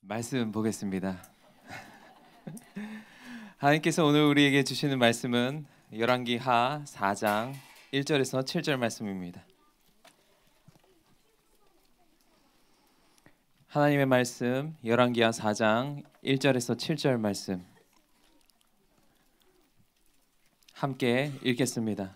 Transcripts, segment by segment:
말씀 보겠습니다. 하나님께서 오늘 우리에게 주시는 말씀은 열왕기하 4장 1절에서 7절 말씀입니다. 하나님의 말씀 열왕기하 4장 1절에서 7절 말씀 함께 읽겠습니다.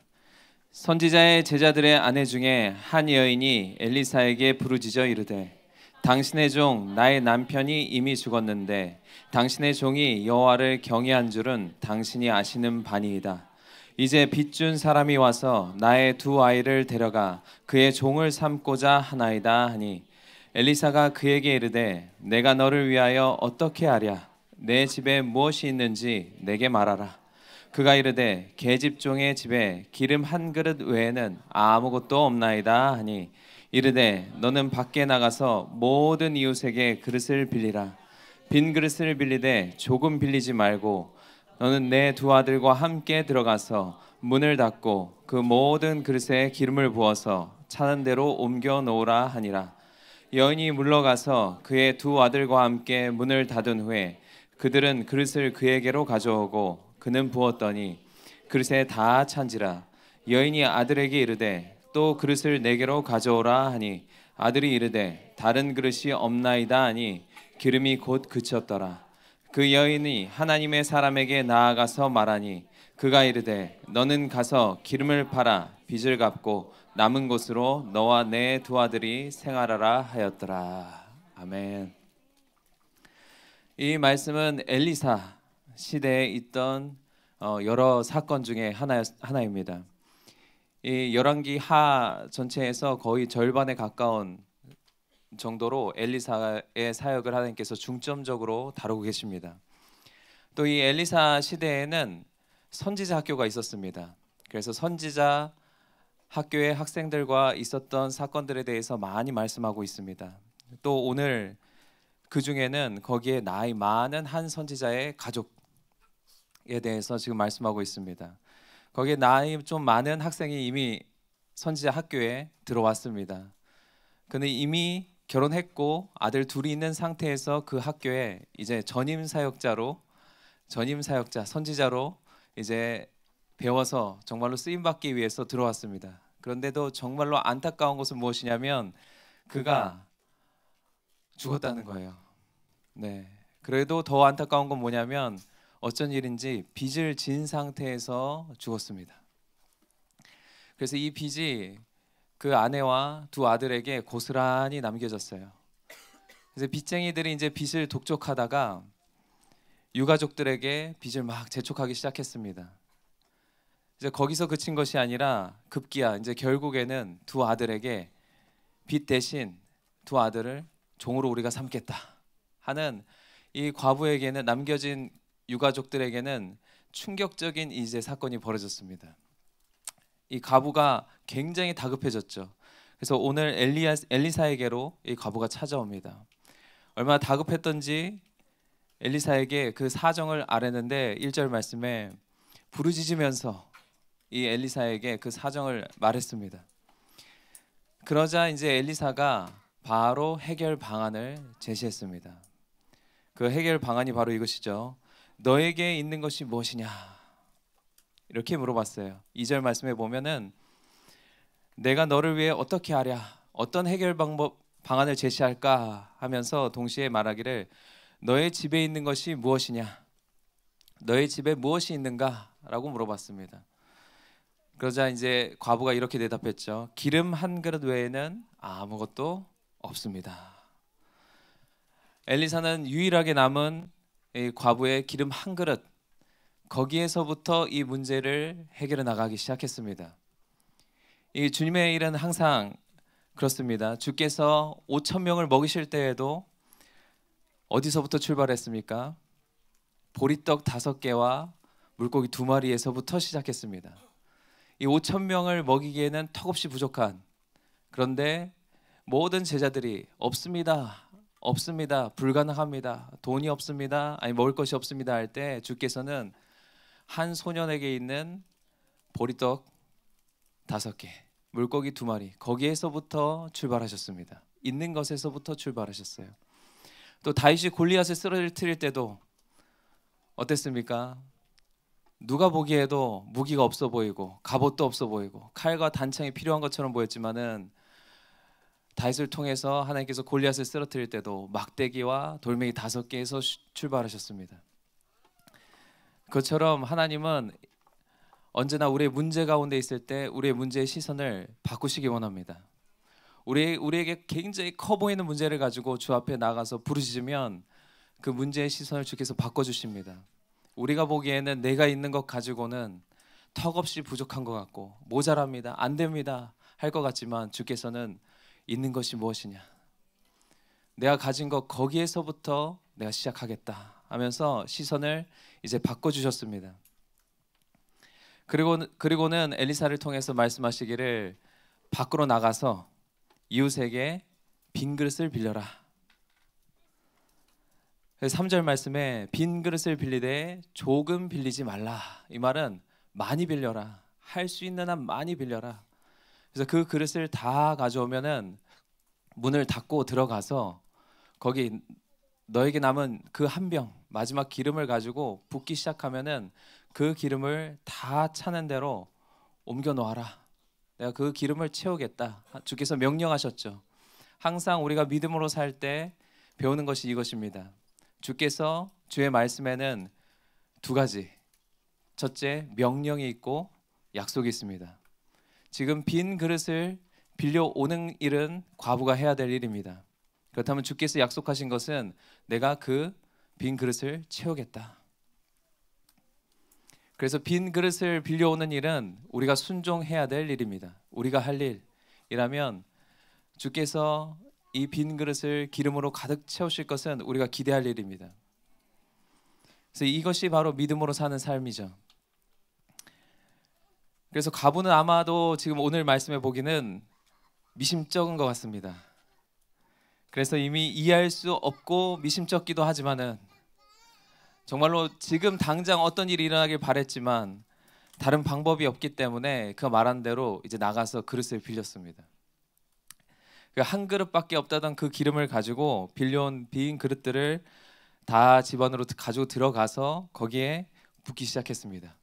선지자의 제자들의 아내 중에 한 여인이 엘리사에게 부르짖어 이르되 당신의 종 나의 남편이 이미 죽었는데 당신의 종이 여호와를 경외한 줄은 당신이 아시는 바니이다. 이제 빚준 사람이 와서 나의 두 아이를 데려가 그의 종을 삼고자 하나이다 하니 엘리사가 그에게 이르되 내가 너를 위하여 어떻게 하랴? 내 집에 무엇이 있는지 내게 말하라. 그가 이르되 계집종의 집에 기름 한 그릇 외에는 아무것도 없나이다 하니 이르되 너는 밖에 나가서 모든 이웃에게 그릇을 빌리라. 빈 그릇을 빌리되 조금 빌리지 말고 너는 내 두 아들과 함께 들어가서 문을 닫고 그 모든 그릇에 기름을 부어서 차는 대로 옮겨 놓으라 하니라. 여인이 물러가서 그의 두 아들과 함께 문을 닫은 후에 그들은 그릇을 그에게로 가져오고 그는 부었더니 그릇에 다 찬지라. 여인이 아들에게 이르되 또 그릇을 내게로 가져오라 하니 아들이 이르되 다른 그릇이 없나이다 하니 기름이 곧 그쳤더라. 그 여인이 하나님의 사람에게 나아가서 말하니 그가 이르되 너는 가서 기름을 팔아 빚을 갚고 남은 것으로 너와 내 두 아들이 생활하라 하였더라. 아멘. 이 말씀은 엘리사 시대에 있던 여러 사건 중에 하나입니다. 이 열왕기 하 전체에서 거의 절반에 가까운 정도로 엘리사의 사역을 하나님께서 중점적으로 다루고 계십니다. 또 이 엘리사 시대에는 선지자 학교가 있었습니다. 그래서 선지자 학교의 학생들과 있었던 사건들에 대해서 많이 말씀하고 있습니다. 또 오늘 그 중에는 거기에 나이 많은 한 선지자의 가족에 대해서 지금 말씀하고 있습니다. 거기에 나이 좀 많은 학생이 이미 선지자 학교에 들어왔습니다. 그는 이미 결혼했고 아들 둘이 있는 상태에서 그 학교에 이제 전임 사역자, 선지자로 이제 배워서 정말로 쓰임 받기 위해서 들어왔습니다. 그런데도 정말로 안타까운 것은 무엇이냐면 그가 죽었다는 거예요. 네. 그래도 더 안타까운 건 뭐냐면 어쩐 일인지 빚을 진 상태에서 죽었습니다. 그래서 이 빚이 그 아내와 두 아들에게 고스란히 남겨졌어요. 그래서 빚쟁이들이 이제 빚을 독촉하다가 유가족들에게 빚을 막 재촉하기 시작했습니다. 이제 거기서 그친 것이 아니라 급기야 이제 결국에는 두 아들에게 빚 대신 두 아들을 종으로 우리가 삼겠다 하는 이 과부에게는 남겨진 유가족들에게는 충격적인 이제 사건이 벌어졌습니다. 이 과부가 굉장히 다급해졌죠. 그래서 오늘 엘리사에게로 이 과부가 찾아옵니다. 얼마나 다급했던지 엘리사에게 그 사정을 아뢰는데 1절 말씀에 부르짖으면서 이 엘리사에게 그 사정을 말했습니다. 그러자 이제 엘리사가 바로 해결 방안을 제시했습니다. 그 해결 방안이 바로 이것이죠. 너에게 있는 것이 무엇이냐? 이렇게 물어봤어요. 2절 말씀에 보면은 내가 너를 위해 어떻게 하랴? 어떤 해결 방안을 제시할까? 하면서 동시에 말하기를 너의 집에 있는 것이 무엇이냐? 너의 집에 무엇이 있는가? 라고 물어봤습니다. 그러자 이제 과부가 이렇게 대답했죠. 기름 한 그릇 외에는 아무것도 없습니다. 엘리사는 유일하게 남은 이 과부의 기름 한 그릇, 거기에서부터 이 문제를 해결해 나가기 시작했습니다. 이 주님의 일은 항상 그렇습니다. 주께서 5천 명을 먹이실 때에도 어디서부터 출발했습니까? 보리떡 5개와 물고기 2마리에서부터 시작했습니다. 이 5천 명을 먹이기에는 턱없이 부족한, 그런데 모든 제자들이 없습니다, 불가능합니다, 돈이 없습니다, 아니 먹을 것이 없습니다 할 때 주께서는 한 소년에게 있는 보리떡 5개, 물고기 2마리, 거기에서부터 출발하셨습니다. 있는 것에서부터 출발하셨어요. 또 다윗이 골리앗을 쓰러뜨릴 때도 어땠습니까? 누가 보기에도 무기가 없어 보이고 갑옷도 없어 보이고 칼과 단창이 필요한 것처럼 보였지만은 다윗을 통해서 하나님께서 골리앗을 쓰러뜨릴 때도 막대기와 돌멩이 5개에서 출발하셨습니다. 그것처럼 하나님은 언제나 우리의 문제 가운데 있을 때 우리의 문제의 시선을 바꾸시기 원합니다. 우리에게 굉장히 커 보이는 문제를 가지고 주 앞에 나가서 부르짖으면 그 문제의 시선을 주께서 바꿔주십니다. 우리가 보기에는 내가 있는 것 가지고는 턱없이 부족한 것 같고 모자랍니다, 안 됩니다 할 것 같지만 주께서는 있는 것이 무엇이냐, 내가 가진 것 거기에서부터 내가 시작하겠다 하면서 시선을 이제 바꿔주셨습니다. 그리고는 엘리사를 통해서 말씀하시기를 밖으로 나가서 이웃에게 빈 그릇을 빌려라. 3절 말씀에 빈 그릇을 빌리되 조금 빌리지 말라. 이 말은 많이 빌려라. 할 수 있는 한 많이 빌려라. 그래서 그 그릇을 다 가져오면은 문을 닫고 들어가서 거기 너에게 남은 그 한 병 마지막 기름을 가지고 붓기 시작하면은 그 기름을 다 차는 대로 옮겨 놓아라. 내가 그 기름을 채우겠다. 주께서 명령하셨죠. 항상 우리가 믿음으로 살 때 배우는 것이 이것입니다. 주께서 주의 말씀에는 2가지. 첫째, 명령이 있고 약속이 있습니다. 지금 빈 그릇을 빌려오는 일은 과부가 해야 될 일입니다. 그렇다면 주께서 약속하신 것은 내가 그 빈 그릇을 채우겠다. 그래서 빈 그릇을 빌려오는 일은 우리가 순종해야 될 일입니다. 우리가 할 일이라면 주께서 이 빈 그릇을 기름으로 가득 채우실 것은 우리가 기대할 일입니다. 그래서 이것이 바로 믿음으로 사는 삶이죠. 그래서 과부는 아마도 지금 오늘 말씀해 보기는 미심쩍은 것 같습니다. 그래서 이미 이해할 수 없고 미심쩍기도 하지만은 정말로 지금 당장 어떤 일이 일어나길 바랬지만 다른 방법이 없기 때문에 그 말한 대로 이제 나가서 그릇을 빌렸습니다. 한 그릇밖에 없다던 그 기름을 가지고 빌려온 빈 그릇들을 다 집 안으로 가지고 들어가서 거기에 붓기 시작했습니다.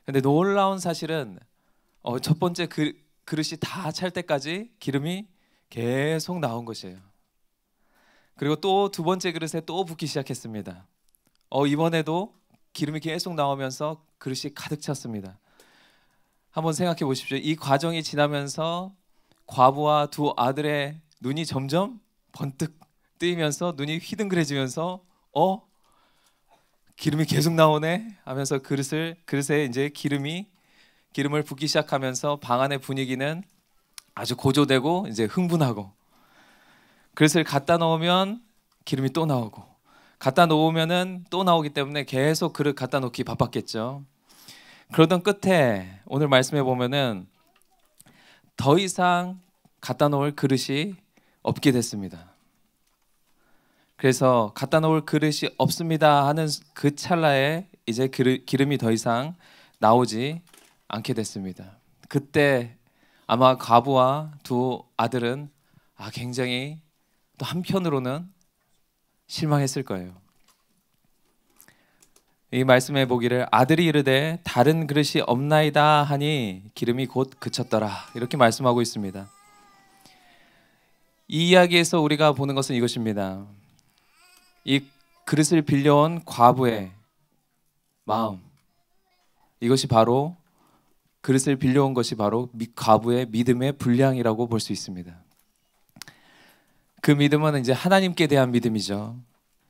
근데 놀라운 사실은 첫 번째 그릇이 다 찰 때까지 기름이 계속 나온 것이에요. 그리고 또 2번째 그릇에 또 붓기 시작했습니다. 이번에도 기름이 계속 나오면서 그릇이 가득 찼습니다. 한번 생각해 보십시오. 이 과정이 지나면서 과부와 2 아들의 눈이 점점 번뜩 뜨이면서 눈이 휘둥그레지면서 기름이 계속 나오네 하면서 그릇에 이제 기름을 붓기 시작하면서 방 안의 분위기는 아주 고조되고 이제 흥분하고, 그릇을 갖다 놓으면 기름이 또 나오고 갖다 놓으면은 또 나오기 때문에 계속 그릇 갖다 놓기 바빴겠죠. 그러던 끝에 오늘 말씀해 보면은 더 이상 갖다 놓을 그릇이 없게 됐습니다. 그래서 갖다 놓을 그릇이 없습니다 하는 그 찰나에 이제 기름이 더 이상 나오지 않게 됐습니다. 그때 아마 과부와 2 아들은 굉장히 또 한편으로는 실망했을 거예요. 이 말씀해 보기를 아들이 이르되 다른 그릇이 없나이다 하니 기름이 곧 그쳤더라 이렇게 말씀하고 있습니다. 이 이야기에서 우리가 보는 것은 이것입니다. 이 그릇을 빌려온 과부의 마음, 이것이 바로 그릇을 빌려온 것이 바로 과부의 믿음의 분량이라고 볼 수 있습니다. 그 믿음은 이제 하나님께 대한 믿음이죠.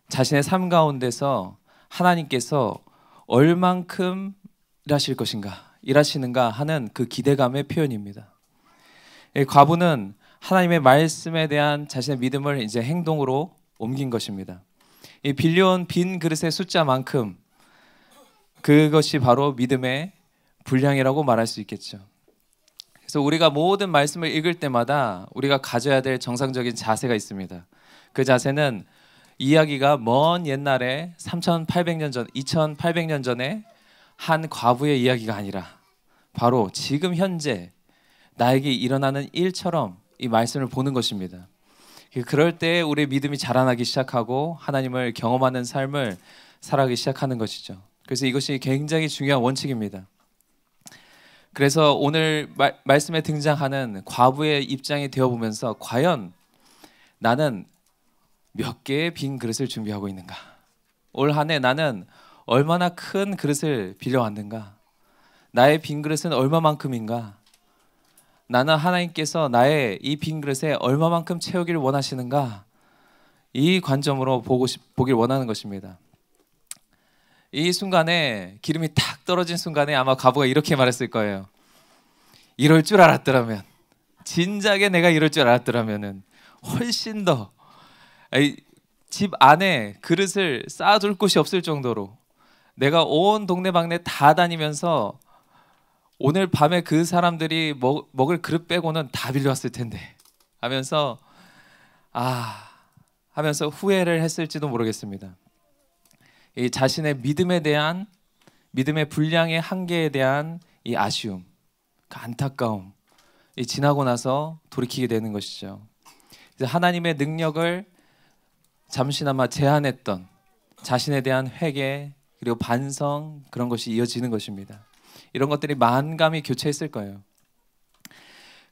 자신의 삶 가운데서 하나님께서 얼만큼 일하시는가 하는 그 기대감의 표현입니다. 과부는 하나님의 말씀에 대한 자신의 믿음을 이제 행동으로 옮긴 것입니다. 이 빌려온 빈 그릇의 숫자만큼 그것이 바로 믿음의 분량이라고 말할 수 있겠죠. 그래서 우리가 모든 말씀을 읽을 때마다 우리가 가져야 될 정상적인 자세가 있습니다. 그 자세는 이야기가 먼 옛날에 3,800년 전, 2,800년 전에 한 과부의 이야기가 아니라 바로 지금 현재 나에게 일어나는 일처럼 이 말씀을 보는 것입니다. 그럴 때 우리의 믿음이 자라나기 시작하고 하나님을 경험하는 삶을 살아가기 시작하는 것이죠. 그래서 이것이 굉장히 중요한 원칙입니다. 그래서 오늘 말씀에 등장하는 과부의 입장이 되어보면서 과연 나는 몇 개의 빈 그릇을 준비하고 있는가? 올 한 해 나는 얼마나 큰 그릇을 빌려왔는가? 나의 빈 그릇은 얼마만큼인가? 나는 하나님께서 나의 이 빈 그릇에 얼마만큼 채우기를 원하시는가? 이 관점으로 보길 원하는 것입니다. 이 순간에 기름이 탁 떨어진 순간에 아마 과부가 이렇게 말했을 거예요. 이럴 줄 알았더라면, 진작에 내가 이럴 줄 알았더라면은 훨씬 더 집 안에 그릇을 쌓아둘 곳이 없을 정도로 내가 온 동네방네 다 다니면서 오늘 밤에 그 사람들이 먹을 그릇 빼고는 다 빌려왔을 텐데 하면서 하면서 후회를 했을지도 모르겠습니다. 이 자신의 믿음에 대한 믿음의 분량의 한계에 대한 이 아쉬움, 그 안타까움, 이 지나고 나서 돌이키게 되는 것이죠. 하나님의 능력을 잠시나마 제한했던 자신에 대한 회개 그리고 반성, 그런 것이 이어지는 것입니다. 이런 것들이 만감이 교차했을 거예요.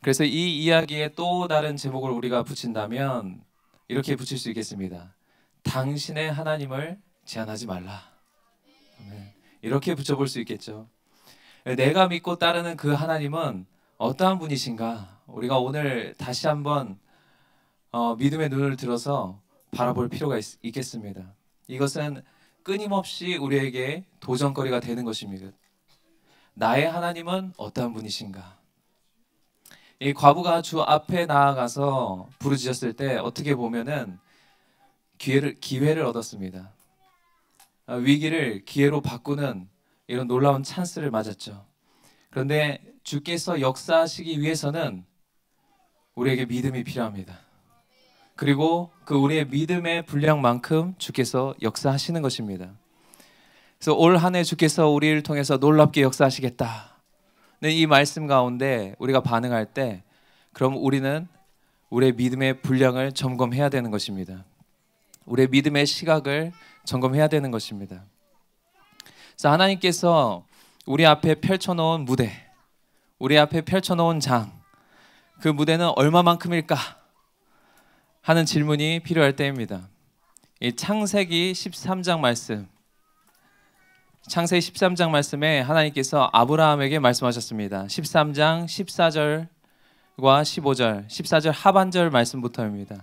그래서 이 이야기에 또 다른 제목을 우리가 붙인다면 이렇게 붙일 수 있겠습니다. 당신의 하나님을 제한하지 말라. 이렇게 붙여볼 수 있겠죠. 내가 믿고 따르는 그 하나님은 어떠한 분이신가? 우리가 오늘 다시 한번 믿음의 눈을 들어서 바라볼 필요가 있겠습니다. 이것은 끊임없이 우리에게 도전거리가 되는 것입니다. 나의 하나님은 어떠한 분이신가? 이 과부가 주 앞에 나아가서 부르짖었을 때 어떻게 보면은 기회를 얻었습니다. 위기를 기회로 바꾸는 이런 놀라운 찬스를 맞았죠. 그런데 주께서 역사하시기 위해서는 우리에게 믿음이 필요합니다. 그리고 그 우리의 믿음의 분량만큼 주께서 역사하시는 것입니다. 그래서 올 한 해 주께서 우리를 통해서 놀랍게 역사하시겠다. 이 말씀 가운데 우리가 반응할 때 그럼 우리는 우리의 믿음의 분량을 점검해야 되는 것입니다. 우리의 믿음의 시각을 점검해야 되는 것입니다. 그래서 하나님께서 우리 앞에 펼쳐놓은 무대, 우리 앞에 펼쳐놓은 장, 그 무대는 얼마만큼일까 하는 질문이 필요할 때입니다. 이 창세기 13장 말씀, 창세기 13장 말씀에 하나님께서 아브라함에게 말씀하셨습니다. 13장 14절과 15절, 14절 하반절 말씀부터입니다.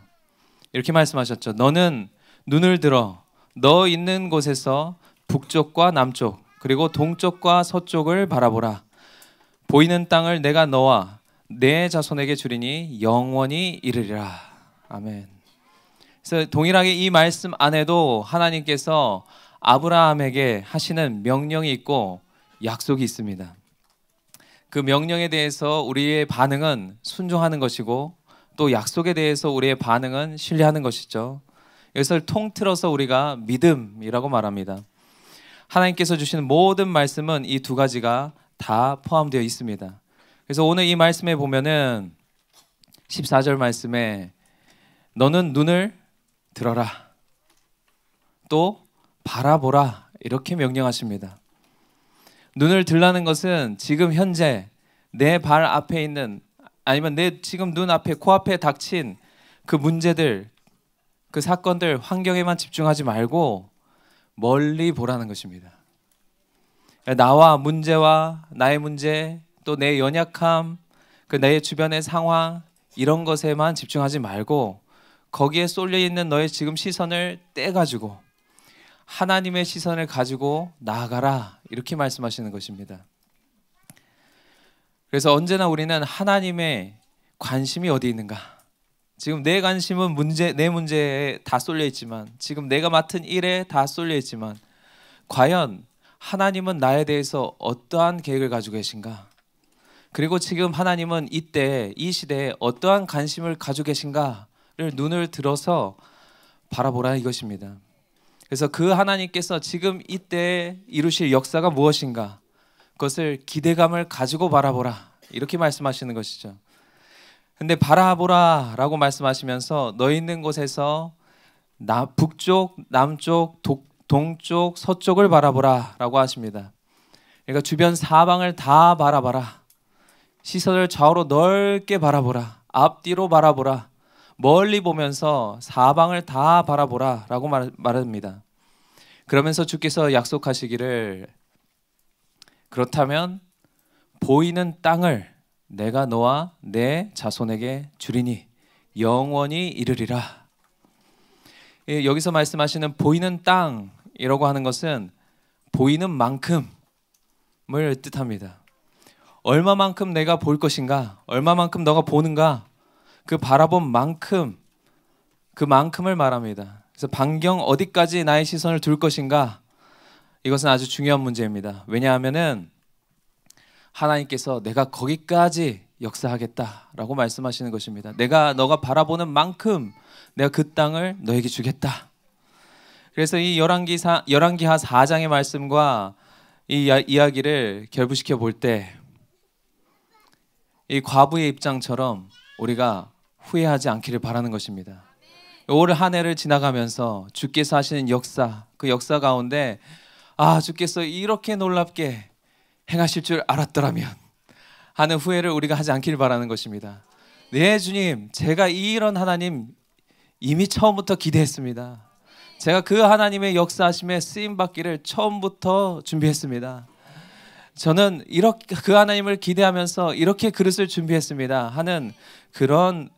이렇게 말씀하셨죠. 너는 눈을 들어 너 있는 곳에서 북쪽과 남쪽 그리고 동쪽과 서쪽을 바라보라. 보이는 땅을 내가 너와 내 자손에게 주리니 영원히 이르리라. 아멘. 그래서 동일하게 이 말씀 안에도 하나님께서 아브라함에게 하시는 명령이 있고 약속이 있습니다. 그 명령에 대해서 우리의 반응은 순종하는 것이고 또 약속에 대해서 우리의 반응은 신뢰하는 것이죠. 이것을 통틀어서 우리가 믿음이라고 말합니다. 하나님께서 주시는 모든 말씀은 이 두 가지가 다 포함되어 있습니다. 그래서 오늘 이 말씀에 보면은 14절 말씀에 너는 눈을 들어라 또 바라보라 이렇게 명령하십니다. 눈을 들라는 것은 지금 현재 내 발 앞에 있는 아니면 내 지금 눈앞에 코앞에 닥친 그 문제들 그 사건들 환경에만 집중하지 말고 멀리 보라는 것입니다. 나와 문제와 나의 문제 또 내 연약함 그 내 주변의 상황 이런 것에만 집중하지 말고 거기에 쏠려 있는 너의 지금 시선을 떼가지고 하나님의 시선을 가지고 나아가라 이렇게 말씀하시는 것입니다. 그래서 언제나 우리는 하나님의 관심이 어디 있는가? 지금 내 관심은 내 문제에 다 쏠려 있지만 지금 내가 맡은 일에 다 쏠려 있지만 과연 하나님은 나에 대해서 어떠한 계획을 가지고 계신가? 그리고 지금 하나님은 이때 이 시대에 어떠한 관심을 가지고 계신가? 를 눈을 들어서 바라보라 이것입니다. 그래서 그 하나님께서 지금 이때 이루실 역사가 무엇인가 그것을 기대감을 가지고 바라보라 이렇게 말씀하시는 것이죠. 근데 바라보라 라고 말씀하시면서 너희 있는 곳에서 북쪽, 남쪽, 동쪽, 서쪽을 바라보라 라고 하십니다. 그러니까 주변 사방을 다 바라봐라. 시선을 좌우로 넓게 바라보라. 앞뒤로 바라보라. 멀리 보면서 사방을 다 바라보라 라고 말합니다. 그러면서 주께서 약속하시기를 그렇다면 보이는 땅을 내가 너와 내 자손에게 주리니 영원히 이르리라. 여기서 말씀하시는 보이는 땅이라고 하는 것은 보이는 만큼을 뜻합니다. 얼마만큼 내가 볼 것인가, 얼마만큼 너가 보는가, 그 바라본 만큼, 그만큼을 말합니다. 그래서 반경 어디까지 나의 시선을 둘 것인가, 이것은 아주 중요한 문제입니다. 왜냐하면은 하나님께서 내가 거기까지 역사하겠다라고 말씀하시는 것입니다. 너가 바라보는 만큼 내가 그 땅을 너에게 주겠다. 그래서 이 열왕기하 4장의 말씀과 이 이야기를 결부시켜 볼 때 이 과부의 입장처럼 우리가 후회하지 않기를 바라는 것입니다. 올 한 해를 지나가면서 주께서 하시는 역사, 그 역사 가운데 주께서 이렇게 놀랍게 행하실 줄 알았더라면 하는 후회를 우리가 하지 않기를 바라는 것입니다. 네, 주님, 제가 이런 하나님 이미 처음부터 기대했습니다. 제가 그 하나님의 역사하심에 쓰임받기를 처음부터 준비했습니다. 저는 이렇게 그 하나님을 기대하면서 이렇게 그릇을 준비했습니다 하는 그런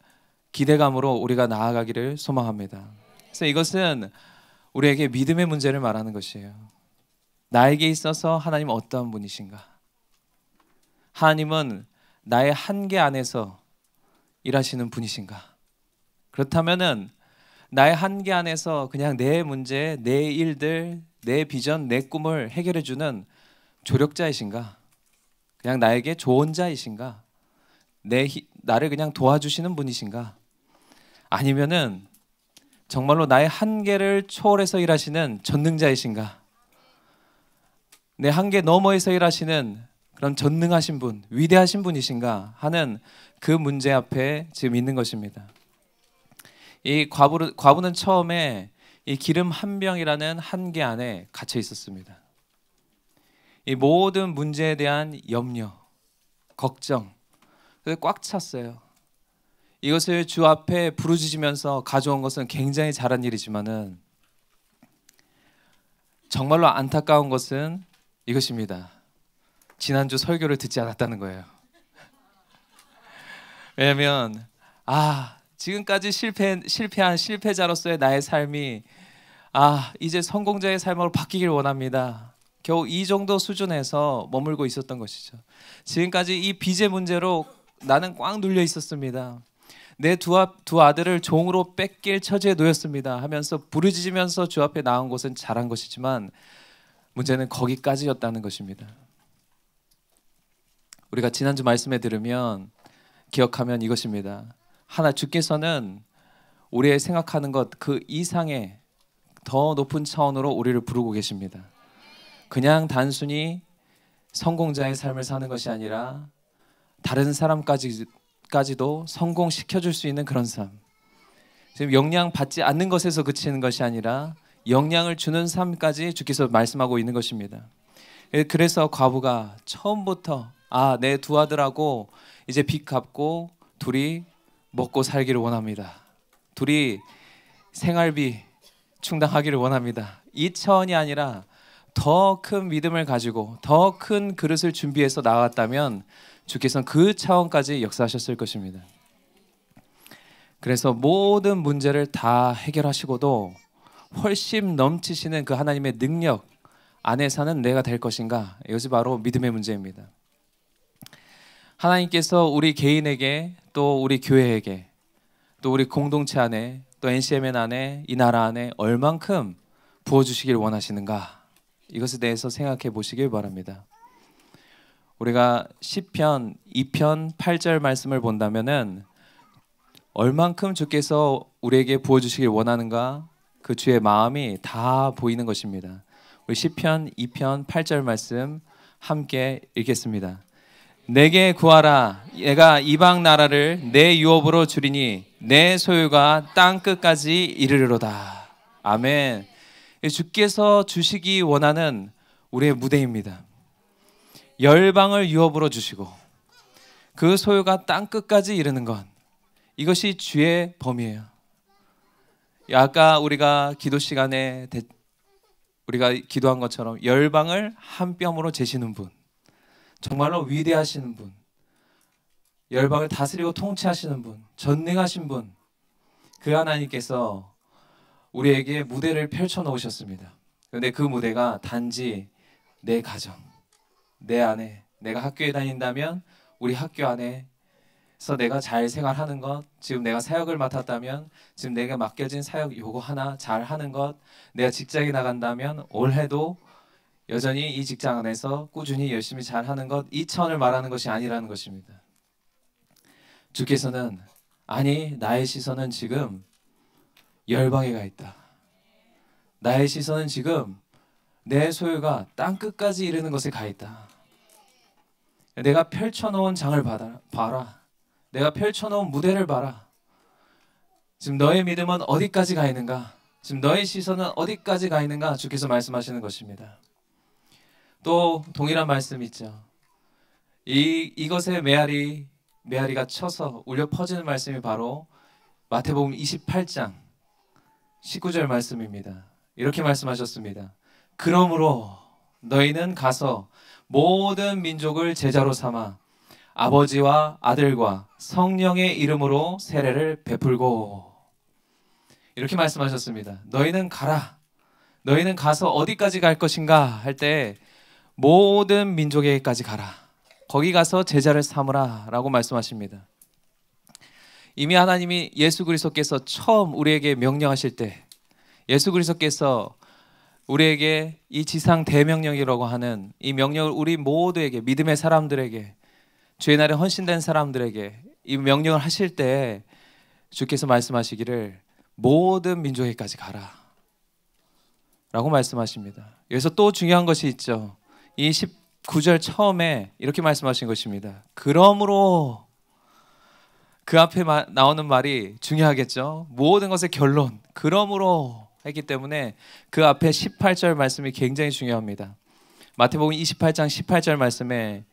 기대감으로 우리가 나아가기를 소망합니다. 그래서 이것은 우리에게 믿음의 문제를 말하는 것이에요. 나에게 있어서 하나님은 어떠한 분이신가? 하나님은 나의 한계 안에서 일하시는 분이신가? 그렇다면은 나의 한계 안에서 그냥 내 문제, 내 일들, 내 비전, 내 꿈을 해결해 주는 조력자이신가? 그냥 나에게 조언자이신가? 나를 그냥 도와주시는 분이신가? 아니면은 정말로 나의 한계를 초월해서 일하시는 전능자이신가? 내 한계 너머에서 일하시는 그런 전능하신 분, 위대하신 분이신가 하는 그 문제 앞에 지금 있는 것입니다. 이 과부는 처음에 이 기름 한 병이라는 한계 안에 갇혀 있었습니다. 이 모든 문제에 대한 염려, 걱정, 꽉 찼어요. 이것을 주 앞에 부르짖으면서 가져온 것은 굉장히 잘한 일이지만은 정말로 안타까운 것은 이것입니다. 지난주 설교를 듣지 않았다는 거예요. 왜냐하면 지금까지 실패한 실패자로서의 나의 삶이 이제 성공자의 삶으로 바뀌길 원합니다. 겨우 이 정도 수준에서 머물고 있었던 것이죠. 지금까지 이 빚의 문제로 나는 꽉 눌려 있었습니다. 내 두 아들을 종으로 뺏길 처지에 놓였습니다 하면서 부르짖으면서 주 앞에 나온 것은 잘한 것이지만 문제는 거기까지였다는 것입니다. 우리가 지난주 말씀에 들으면 기억하면 이것입니다. 주께서는 우리의 생각하는 것 그 이상의 더 높은 차원으로 우리를 부르고 계십니다. 그냥 단순히 성공자의 삶을 사는 것이 아니라 다른 사람까지도 성공시켜줄 수 있는 그런 삶. 지금 영향 받지 않는 것에서 그치는 것이 아니라 영향을 주는 삶까지 주께서 말씀하고 있는 것입니다. 그래서 과부가 처음부터 내 두 아들하고 이제 빚 갚고 둘이 먹고 살기를 원합니다. 둘이 생활비 충당하기를 원합니다. 이 차원이 아니라 더 큰 믿음을 가지고 더 큰 그릇을 준비해서 나왔다면 주께서는 그 차원까지 역사하셨을 것입니다. 그래서 모든 문제를 다 해결하시고도 훨씬 넘치시는 그 하나님의 능력 안에 사는 내가 될 것인가? 이것이 바로 믿음의 문제입니다. 하나님께서 우리 개인에게 또 우리 교회에게 또 우리 공동체 안에 또 NCMN 안에 이 나라 안에 얼만큼 부어주시길 원하시는가? 이것에 대해서 생각해 보시길 바랍니다. 우리가 시편 2편 8절 말씀을 본다면은 얼만큼 주께서 우리에게 부어주시길 원하는가? 그 주의 마음이 다 보이는 것입니다. 우리 시편 2편 8절 말씀 함께 읽겠습니다. 내게 구하라. 내가 이방 나라를 내 유업으로 주리니 내 소유가 땅 끝까지 이르리로다. 아멘. 주께서 주시기 원하는 우리의 무대입니다. 열방을 유업으로 주시고 그 소유가 땅 끝까지 이르는 것, 이것이 주의 범위예요. 아까 우리가 기도 시간에 우리가 기도한 것처럼 열방을 한 뼘으로 재시는 분, 정말로 위대하시는 분, 열방을 다스리고 통치하시는 분, 전능하신 분, 그 하나님께서 우리에게 무대를 펼쳐 놓으셨습니다. 그런데 그 무대가 단지 내 가정, 내 안에, 내가 학교에 다닌다면 우리 학교 안에서 내가 잘 생활하는 것, 지금 내가 사역을 맡았다면 지금 내가 맡겨진 사역 요거 하나 잘 하는 것, 내가 직장에 나간다면 올해도 여전히 이 직장 안에서 꾸준히 열심히 잘 하는 것, 이 차원을 말하는 것이 아니라는 것입니다. 주께서는 아니, 나의 시선은 지금 열방에 가 있다. 나의 시선은 지금 내 소유가 땅 끝까지 이르는 것에 가 있다. 내가 펼쳐놓은 장을 봐라. 내가 펼쳐놓은 무대를 봐라. 지금 너의 믿음은 어디까지 가 있는가? 지금 너의 시선은 어디까지 가 있는가? 주께서 말씀하시는 것입니다. 또 동일한 말씀 있죠. 이것에 메아리가 쳐서 울려 퍼지는 말씀이 바로 마태복음 28장 19절 말씀입니다. 이렇게 말씀하셨습니다. 그러므로 너희는 가서 모든 민족을 제자로 삼아 아버지와 아들과 성령의 이름으로 세례를 베풀고, 이렇게 말씀하셨습니다. 너희는 가라. 너희는 가서 어디까지 갈 것인가 할 때 모든 민족에게까지 가라. 거기 가서 제자를 삼으라 라고 말씀하십니다. 이미 하나님이 예수 그리스도께서 처음 우리에게 명령하실 때, 예수 그리스도께서 우리에게 이 지상 대명령이라고 하는 이 명령을 우리 모두에게, 믿음의 사람들에게, 주의 날에 헌신된 사람들에게 이 명령을 하실 때 주께서 말씀하시기를 모든 민족에게까지 가라 라고 말씀하십니다. 여기서 또 중요한 것이 있죠. 이 19절 처음에 이렇게 말씀하신 것입니다. 그러므로, 그 앞에 나오는 말이 중요하겠죠. 모든 것의 결론, 그러므로 했기 때문에 그 앞에 18절 말씀이 굉장히 중요합니다. 마태복음 28장 18절 말씀에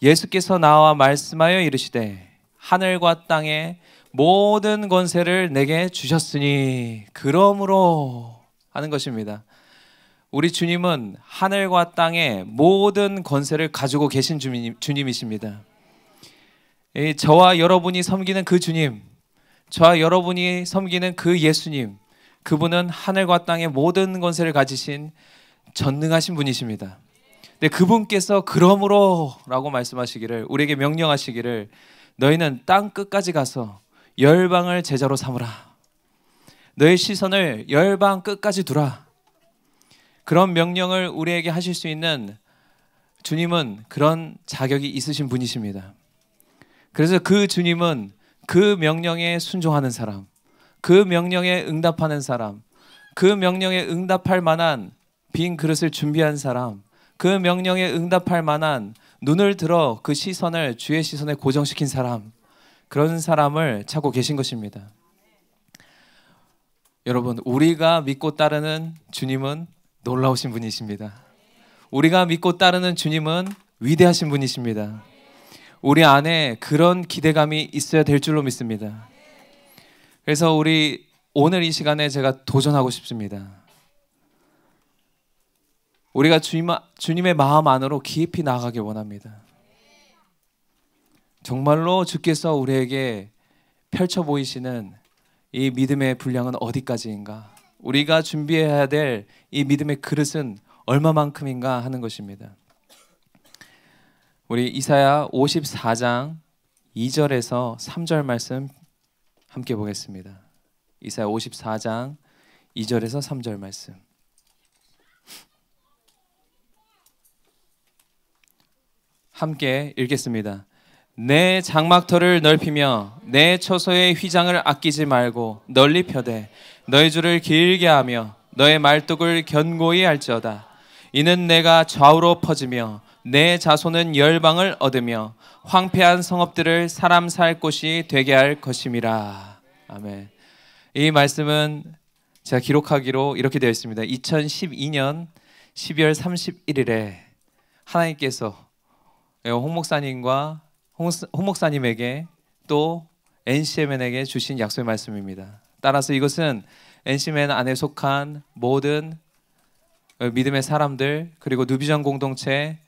예수께서 나와 말씀하여 이르시되 하늘과 땅의 모든 권세를 내게 주셨으니 그러므로 하는 것입니다. 우리 주님은 하늘과 땅의 모든 권세를 가지고 계신 주님이십니다. 저와 여러분이 섬기는 그 주님, 저와 여러분이 섬기는 그 예수님, 그분은 하늘과 땅의 모든 권세를 가지신 전능하신 분이십니다. 근데 그분께서 그러므로 라고 말씀하시기를, 우리에게 명령하시기를 너희는 땅 끝까지 가서 열방을 제자로 삼으라. 너의 시선을 열방 끝까지 두라. 그런 명령을 우리에게 하실 수 있는 주님은 그런 자격이 있으신 분이십니다. 그래서 그 주님은 그 명령에 순종하는 사람, 그 명령에 응답하는 사람, 그 명령에 응답할 만한 빈 그릇을 준비한 사람, 그 명령에 응답할 만한 눈을 들어 그 시선을 주의 시선에 고정시킨 사람, 그런 사람을 찾고 계신 것입니다. 여러분, 우리가 믿고 따르는 주님은 놀라우신 분이십니다. 우리가 믿고 따르는 주님은 위대하신 분이십니다. 우리 안에 그런 기대감이 있어야 될 줄로 믿습니다. 그래서 우리 오늘 이 시간에 제가 도전하고 싶습니다. 우리가 주님의 마음 안으로 깊이 나아가길 원합니다. 정말로 주께서 우리에게 펼쳐 보이시는 이 믿음의 분량은 어디까지인가? 우리가 준비해야 될 이 믿음의 그릇은 얼마만큼인가 하는 것입니다. 우리 이사야 54장 2절에서 3절 말씀 함께 보겠습니다. 이사야 54장 2절에서 3절 말씀. 함께 읽겠습니다. 내 장막터를 넓히며 내 처소의 휘장을 아끼지 말고 널리 펴되 너의 줄을 길게 하며 너의 말뚝을 견고히 할지어다. 이는 내가 좌우로 퍼지며 내 자손은 열방을 얻으며 황폐한 성읍들을 사람 살 곳이 되게 할 것임이라. 아멘. 이 말씀은 제가 기록하기로 이렇게 되어 있습니다. 2012년 12월 31일에 하나님께서 홍 목사님과 홍 목사님에게 또 NCMN에게 주신 약속의 말씀입니다. 따라서 이것은 NCMN 안에 속한 모든 믿음의 사람들, 그리고 누비전 공동체,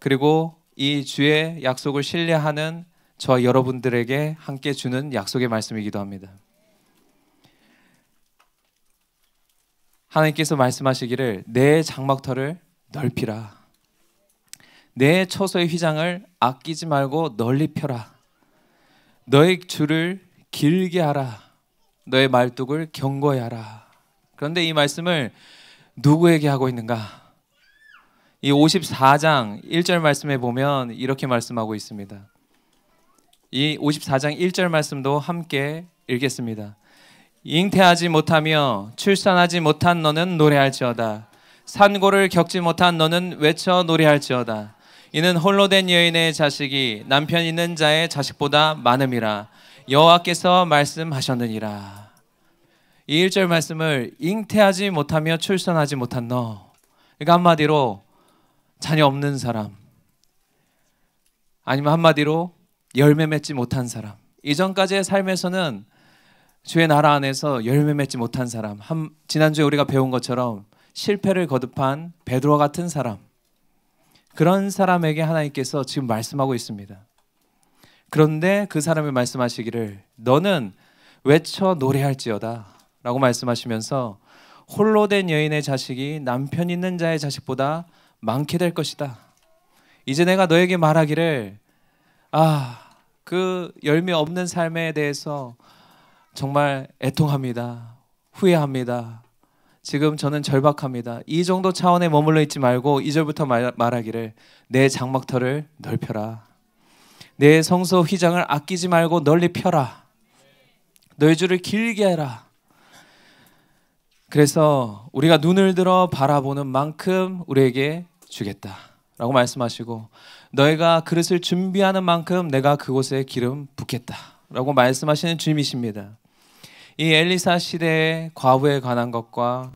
그리고 이 주의 약속을 신뢰하는 저 여러분들에게 함께 주는 약속의 말씀이기도 합니다. 하나님께서 말씀하시기를 내 장막터를 넓히라. 내 처소의 휘장을 아끼지 말고 널리 펴라. 너의 줄을 길게 하라. 너의 말뚝을 견고히 하라. 그런데 이 말씀을 누구에게 하고 있는가? 이 54장 1절 말씀에 보면 이렇게 말씀하고 있습니다. 이 54장 1절 말씀도 함께 읽겠습니다. 잉태하지 못하며 출산하지 못한 너는 노래할지어다. 산고를 겪지 못한 너는 외쳐 노래할지어다. 이는 홀로 된 여인의 자식이 남편 있는 자의 자식보다 많음이라. 여호와께서 말씀하셨느니라. 이 1절 말씀을 잉태하지 못하며 출산하지 못한 너, 그러니까 한마디로 자녀 없는 사람, 아니면 한마디로 열매 맺지 못한 사람, 이전까지의 삶에서는 주의 나라 안에서 열매 맺지 못한 사람, 지난주에 우리가 배운 것처럼 실패를 거듭한 베드로와 같은 사람, 그런 사람에게 하나님께서 지금 말씀하고 있습니다. 그런데 그 사람이 말씀하시기를 너는 외쳐 노래할지어다 라고 말씀하시면서 홀로 된 여인의 자식이 남편 있는 자의 자식보다 많게 될 것이다. 이제 내가 너에게 말하기를 그 열매 없는 삶에 대해서 정말 애통합니다. 후회합니다. 지금 저는 절박합니다. 이 정도 차원에 머물러 있지 말고 2절부터 말하기를 내 장막터를 넓혀라. 내 성소 휘장을 아끼지 말고 널리 펴라. 너의 줄을 길게 해라. 그래서 우리가 눈을 들어 바라보는 만큼 우리에게 주겠다 라고 말씀하시고, 너희가 그릇을 준비하는 만큼 내가 그곳에 기름 붓겠다 라고 말씀하시는 주님이십니다. 이 엘리사 시대의 과부에 관한 것과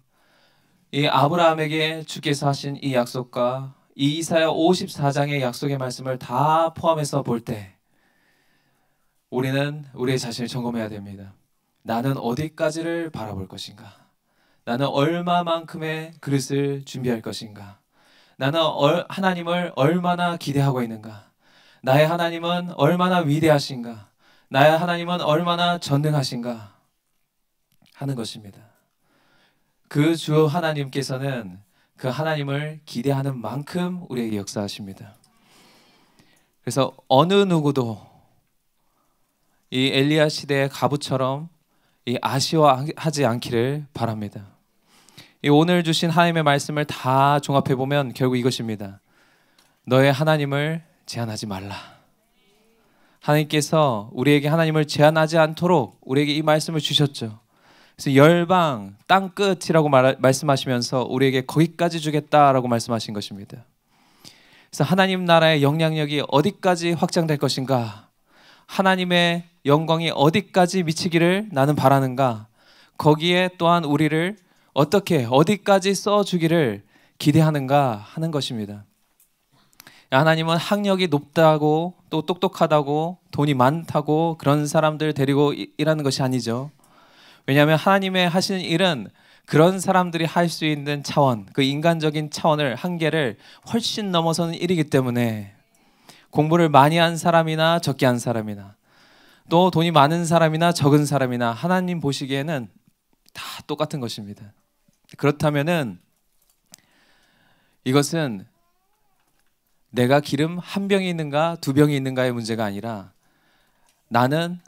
이 아브라함에게 주께서 하신 이 약속과 이 이사야 54장의 약속의 말씀을 다 포함해서 볼 때 우리는 우리의 자신을 점검해야 됩니다. 나는 어디까지를 바라볼 것인가? 나는 얼마만큼의 그릇을 준비할 것인가? 나는 하나님을 얼마나 기대하고 있는가? 나의 하나님은 얼마나 위대하신가? 나의 하나님은 얼마나 전능하신가? 하는 것입니다. 그 주 하나님께서는 그 하나님을 기대하는 만큼 우리에게 역사하십니다. 그래서 어느 누구도 이 엘리야 시대의 과부처럼 아쉬워하지 않기를 바랍니다. 이 오늘 주신 하나님의 말씀을 다 종합해 보면 결국 이것입니다. 너의 하나님을 제한하지 말라. 하나님께서 우리에게 하나님을 제한하지 않도록 우리에게 이 말씀을 주셨죠. 그래서 열방 땅 끝이라고 말씀하시면서 우리에게 거기까지 주겠다라고 말씀하신 것입니다. 그래서 하나님 나라의 영향력이 어디까지 확장될 것인가? 하나님의 영광이 어디까지 미치기를 나는 바라는가? 거기에 또한 우리를 어디까지 써주기를 기대하는가 하는 것입니다. 하나님은 학력이 높다고 또 똑똑하다고 돈이 많다고 그런 사람들 데리고 일하는 것이 아니죠. 왜냐하면 하나님의 하시는 일은 그런 사람들이 할 수 있는 차원, 그 인간적인 차원을 한계를 훨씬 넘어서는 일이기 때문에 공부를 많이 한 사람이나 적게 한 사람이나 또 돈이 많은 사람이나 적은 사람이나 하나님 보시기에는 다 똑같은 것입니다. 그렇다면은 이것은 내가 기름 한 병이 있는가 두 병이 있는가의 문제가 아니라 나는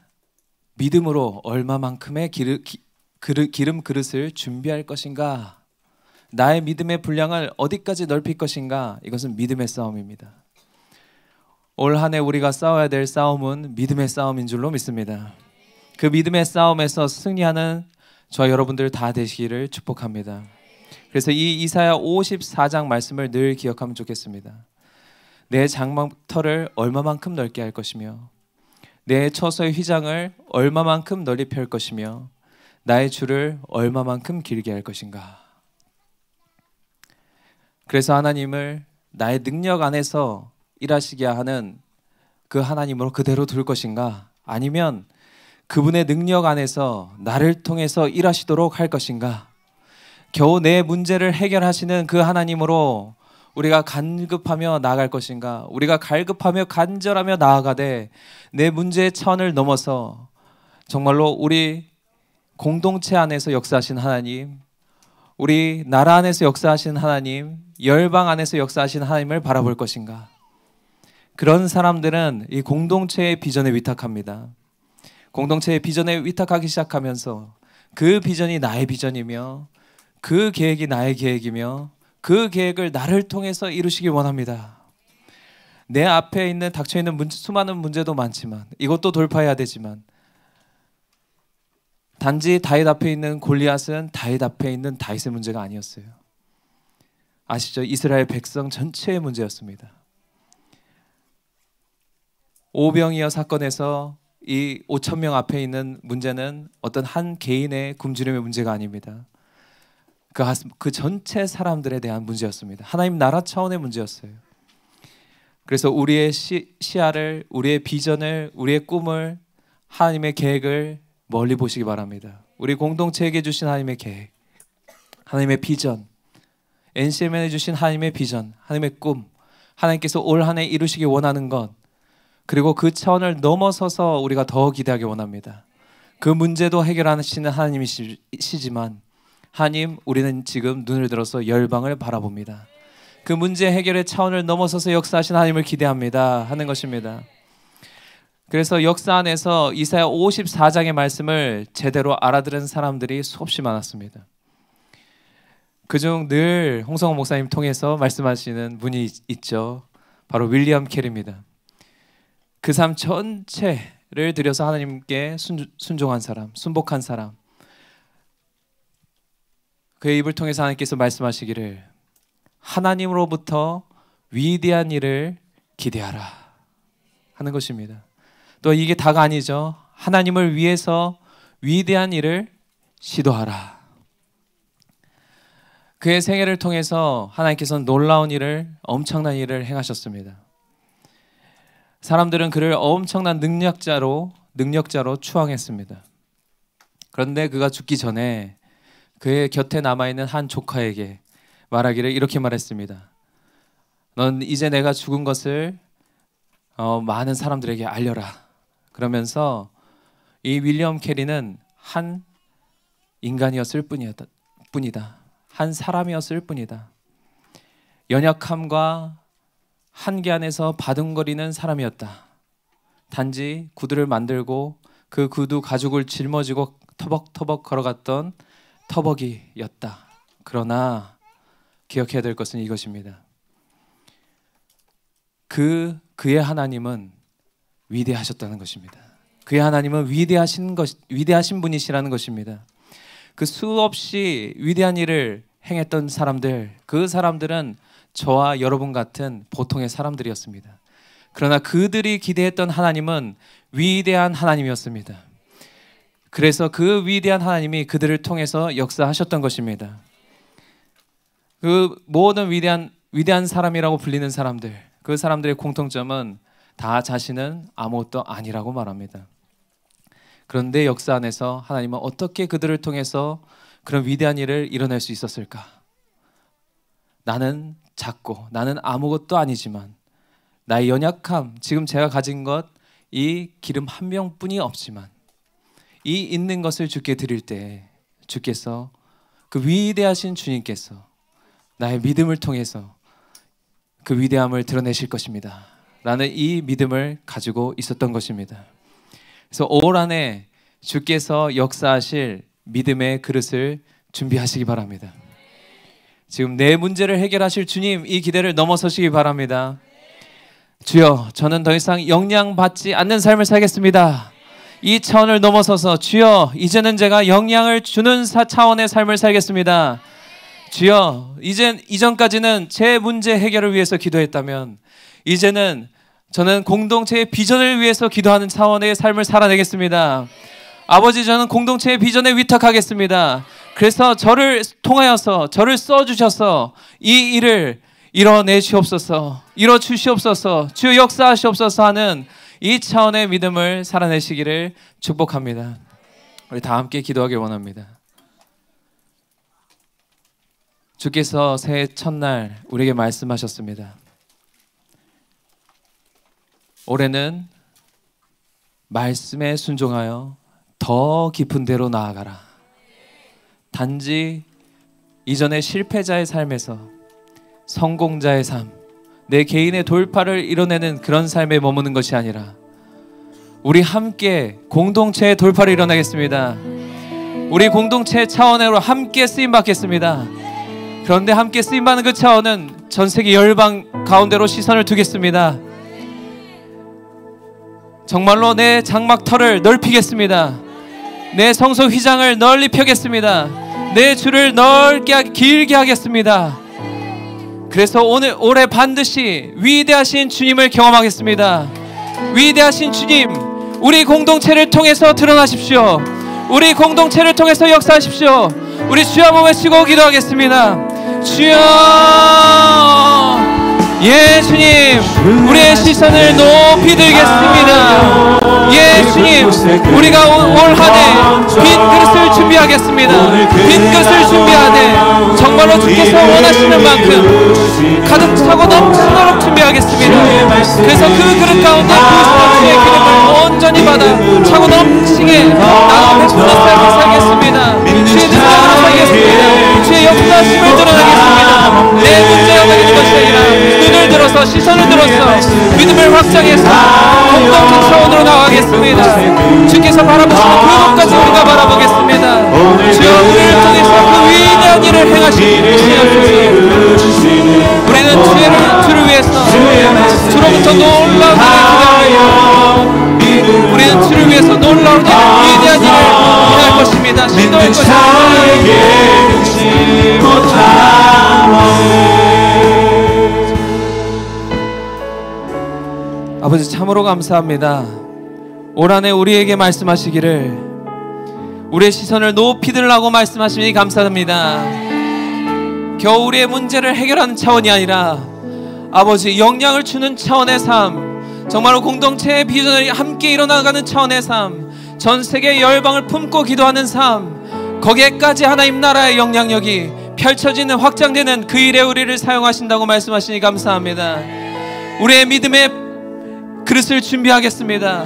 믿음으로 얼마만큼의 기름 그릇을 준비할 것인가, 나의 믿음의 분량을 어디까지 넓힐 것인가, 이것은 믿음의 싸움입니다. 올 한 해 우리가 싸워야 될 싸움은 믿음의 싸움인 줄로 믿습니다. 그 믿음의 싸움에서 승리하는 저와 여러분들 다 되시기를 축복합니다. 그래서 이 이사야 54장 말씀을 늘 기억하면 좋겠습니다. 내 장막터를 얼마만큼 넓게 할 것이며 내 처소의 휘장을 얼마만큼 널리 펼 것이며 나의 줄을 얼마만큼 길게 할 것인가. 그래서 하나님을 나의 능력 안에서 일하시게 하는 그 하나님으로 그대로 둘 것인가, 아니면 그분의 능력 안에서 나를 통해서 일하시도록 할 것인가. 겨우 내 문제를 해결하시는 그 하나님으로 우리가 간급하며 나아갈 것인가, 우리가 갈급하며 간절하며 나아가되 내 문제의 차원을 넘어서 정말로 우리 공동체 안에서 역사하신 하나님, 우리 나라 안에서 역사하신 하나님, 열방 안에서 역사하신 하나님을 바라볼 것인가. 그런 사람들은 이 공동체의 비전에 위탁합니다. 공동체의 비전에 위탁하기 시작하면서 그 비전이 나의 비전이며 그 계획이 나의 계획이며 그 계획을 나를 통해서 이루시길 원합니다. 내 앞에 있는 닥쳐있는 수많은 문제도 많지만 이것도 돌파해야 되지만, 단지 다윗 앞에 있는 골리앗은 다윗 앞에 있는 다윗의 문제가 아니었어요. 아시죠? 이스라엘 백성 전체의 문제였습니다. 오병이어 사건에서 이 5,000명 앞에 있는 문제는 어떤 한 개인의 굶주림의 문제가 아닙니다. 그 전체 사람들에 대한 문제였습니다. 하나님 나라 차원의 문제였어요. 그래서 우리의 시야를, 우리의 비전을, 우리의 꿈을, 하나님의 계획을 멀리 보시기 바랍니다. 우리 공동체에게 주신 하나님의 계획, 하나님의 비전, NCMN에 주신 하나님의 비전, 하나님의 꿈, 하나님께서 올 한 해 이루시기 원하는 것, 그리고 그 차원을 넘어서서 우리가 더 기대하기 원합니다. 그 문제도 해결하시는 하나님이시지만, 하나님, 우리는 지금 눈을 들어서 열방을 바라봅니다. 그 문제 해결의 차원을 넘어서서 역사하신 하나님을 기대합니다 하는 것입니다. 그래서 역사 안에서 이사야 54장의 말씀을 제대로 알아들은 사람들이 수없이 많았습니다. 그중 늘 홍성호 목사님 통해서 말씀하시는 분이 있죠. 바로 윌리엄 캐리입니다. 그 삶 전체를 들여서 하나님께 순종한 사람, 순복한 사람, 그의 입을 통해서 하나님께서 말씀하시기를 하나님으로부터 위대한 일을 기대하라 하는 것입니다. 또 이게 다가 아니죠. 하나님을 위해서 위대한 일을 시도하라. 그의 생애를 통해서 하나님께서는 놀라운 일을, 엄청난 일을 행하셨습니다. 사람들은 그를 엄청난 능력자로 추앙했습니다. 그런데 그가 죽기 전에 그의 곁에 남아있는 한 조카에게 말하기를 이렇게 말했습니다. 넌 이제 내가 죽은 것을 많은 사람들에게 알려라. 그러면서 이 윌리엄 캐리는 한 인간이었을 뿐이다. 한 사람이었을 뿐이다. 연약함과 한계 안에서 바둥거리는 사람이었다. 단지 구두를 만들고 그 구두 가죽을 짊어지고 터벅터벅 걸어갔던 터벅이였다. 그러나 기억해야 될 것은 이것입니다. 그의 하나님은 위대하셨다는 것입니다. 그의 하나님은 위대하신 분이시라는 것입니다. 그 수없이 위대한 일을 행했던 사람들, 그 사람들은 저와 여러분 같은 보통의 사람들이었습니다. 그러나 그들이 기대했던 하나님은 위대한 하나님이었습니다. 그래서 그 위대한 하나님이 그들을 통해서 역사하셨던 것입니다. 그 모든 위대한 사람이라고 불리는 사람들, 그 사람들의 공통점은 다 자신은 아무것도 아니라고 말합니다. 그런데 역사 안에서 하나님은 어떻게 그들을 통해서 그런 위대한 일을 이뤄낼 수 있었을까? 나는 작고 나는 아무것도 아니지만 나의 연약함, 지금 제가 가진 것, 이 기름 한 병뿐이 없지만 이 있는 것을 주께 드릴 때 주께서, 그 위대하신 주님께서 나의 믿음을 통해서 그 위대함을 드러내실 것입니다 라는 이 믿음을 가지고 있었던 것입니다. 그래서 올 한 해 주께서 역사하실 믿음의 그릇을 준비하시기 바랍니다. 지금 내 문제를 해결하실 주님, 이 기대를 넘어서시기 바랍니다. 주여, 저는 더 이상 영향받지 않는 삶을 살겠습니다. 이 차원을 넘어서서 주여, 이제는 제가 영향을 주는 차원의 삶을 살겠습니다. 주여, 이전까지는 제 문제 해결을 위해서 기도했다면 이제는 저는 공동체의 비전을 위해서 기도하는 차원의 삶을 살아내겠습니다. 아버지, 저는 공동체의 비전에 위탁하겠습니다. 그래서 저를 통하여서 저를 써주셔서 이 일을 이뤄내시옵소서, 이뤄주시옵소서, 주여 역사하시옵소서 하는 이 차원의 믿음을 살아내시기를 축복합니다. 우리 다 함께 기도하길 원합니다. 주께서 새해 첫날 우리에게 말씀하셨습니다. 올해는 말씀에 순종하여 더 깊은 데로 나아가라. 단지 이전의 실패자의 삶에서 성공자의 삶, 내 개인의 돌파를 이뤄내는 그런 삶에 머무는 것이 아니라 우리 함께 공동체의 돌파를 이뤄내겠습니다. 우리 공동체 차원으로 함께 쓰임받겠습니다. 그런데 함께 쓰임받는 그 차원은 전 세계 열방 가운데로 시선을 두겠습니다. 정말로 내 장막터를 넓히겠습니다. 내 성소 휘장을 널리 펴겠습니다. 내 줄을 넓게 길게 하겠습니다. 그래서 올해 반드시 위대하신 주님을 경험하겠습니다. 위대하신 주님, 우리 공동체를 통해서 드러나십시오. 우리 공동체를 통해서 역사하십시오. 우리 주여 한번 외치고 기도하겠습니다. 주여, 예 주님, 우리의 시선을 높이 들겠습니다. 예 주님, 우리가 올 한해 빈 그릇을 준비하겠습니다. 빈 그릇을 준비하되 정말로 주께서 원하시는 만큼 가득 차고 넘치도록 준비하겠습니다. 그래서 그 그릇 가운데 그리스도의 기름을 온전히 받아 차고 넘치게 나눠 베풀어 살겠습니다. 주의 능력으로 살겠습니다. 주의 역사심을 드러내겠습니다. 내 문제가 되는 것이 아니라 눈을 들어서 시선을 들어서 믿음을 확장해서 공동체 차원으로 나가겠습니다. 주께서 바라보시는 그곳까지 우리가 바라보겠습니다. 주여, 우리를 통해서 그 위대한 일을 행하시옵소서. 우리는 주를 위해서 주로부터 놀라운 일을 기대하며 우리는 주를 위해서 놀라운 위대한 일을 행할 것입니다. 신도할 것입니다. 아버지, 참으로 감사합니다. 올 한해 우리에게 말씀하시기를 우리의 시선을 높이 들라고 말씀하시니 감사합니다. 겨우 우리의 문제를 해결하는 차원이 아니라 아버지, 영향을 주는 차원의 삶, 정말로 공동체의 비전을 함께 이뤄나가는 차원의 삶, 전 세계 열방을 품고 기도하는 삶, 거기에까지 하나님 나라의 영향력이 펼쳐지는, 확장되는 그 일에 우리를 사용하신다고 말씀하시니 감사합니다. 우리의 믿음의 그릇을 준비하겠습니다.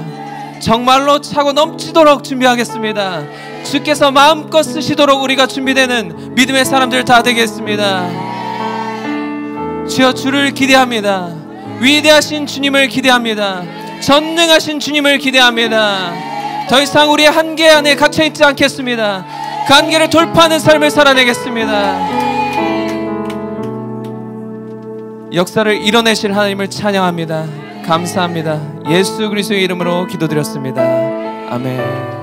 정말로 차고 넘치도록 준비하겠습니다. 주께서 마음껏 쓰시도록 우리가 준비되는 믿음의 사람들 다 되겠습니다. 주여, 주를 기대합니다. 위대하신 주님을 기대합니다. 전능하신 주님을 기대합니다. 더 이상 우리의 한계 안에 갇혀있지 않겠습니다. 그 한계를 돌파하는 삶을 살아내겠습니다. 역사를 이뤄내실 하나님을 찬양합니다. 감사합니다. 예수 그리스도의 이름으로 기도드렸습니다. 아멘.